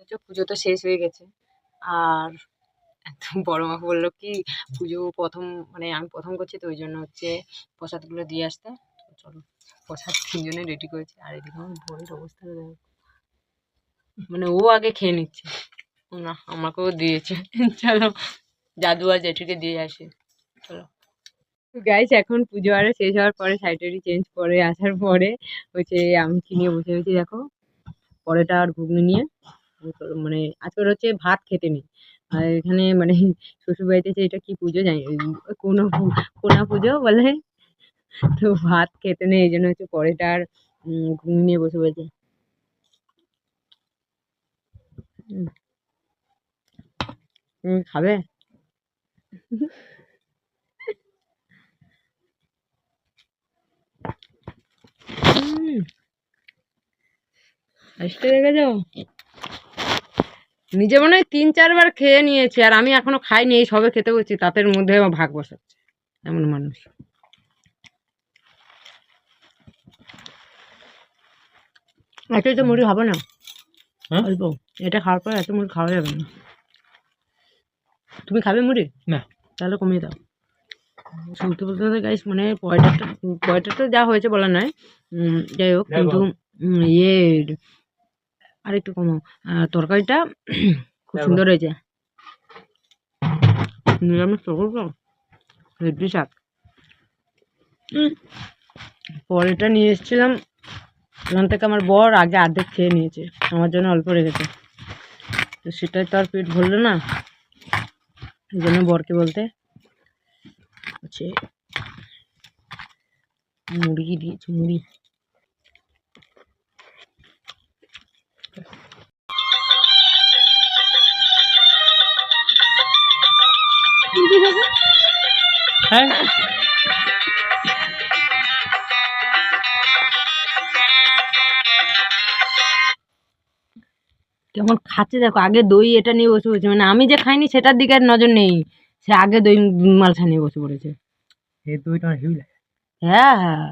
হচ্ছে পুজো তো শেষ হয়ে গেছে। আর বড় মা বললো কি পুজো প্রথম মানে আমি প্রথম করছি তো ওই জন্য হচ্ছে প্রসাদগুলো দিয়ে আসতে। তো চলো প্রসাদ তিনজনে রেডি করেছি। আর এদিকে আমার বরের অবস্থা দেখো, মানে ও আগে খেয়ে নিচ্ছে, না আমাকেও দিয়েছে। চলো দাদু আর জেঠুকে দিয়ে আসি, চলো। গাইস এখন পুজো আরে শেষ হওয়ার পরে সাইডারি চেঞ্জ করে আসার পরে হচ্ছে আমি কি নিয়ে বসে রয়েছি দেখো, পরোটা আর ঘুগনি নিয়ে। মানে আজকে হচ্ছে ভাত খেতে নেই। আর এখানে মানে শ্বশুর বাড়িতে যে এটা কি পুজো জানি, কোনো কোনা পুজো বলে, তো ভাত খেতে নেই এই জন্য হচ্ছে পরোটা আর ঘুগনি নিয়ে বসে বলছে। তুমি খাবে? আসতে দেখেছো, নিজে মনে হয় 3-4 বার খেয়ে নিয়েছি আর আমি এখনো খাইনি, এই সবে খেতে বসছি, তাদের মধ্যে আমার ভাগ বসাচ্ছে, এমন মানুষ। এত তো মুড়ি হবে না, অল্প। এটা খাওয়ার পর এত মুড়ি খাওয়া যাবে না। তুমি খাবে মুড়ি? না। তাহলে কমিয়ে দাও। সত্যি বলতে গেলে গাইস মানে পয়টাটা যা হয়েছে বলা নয়, যাই হোক, কিন্তু ইয়ে আর একটু কমাও। তরকারিটা খুব সুন্দর হয়েছে। নিরামিষ তো হেডি শাক। পরেটা নিয়ে এসেছিলাম ওখান থেকে, আমার বর আগে অর্ধেক খেয়ে নিয়েছে, আমার জন্য অল্প রেখেছে। তো সেটাই তো আর পেট ভরলো না, এই জন্য বরকে বলতে হচ্ছে মুরগি দিয়েছে, মুড়ি। হ্যাঁ কেমন খাচ্ছে দেখো, আগে দই এটা নিয়ে বসে পড়েছে, মানে আমি যে খাইনি সেটার দিকে আর নজর নেই, সে আগে দই মালসা নিয়ে বসে পড়েছে। এই দইটা হিউ লাগে। হ্যাঁ হ্যাঁ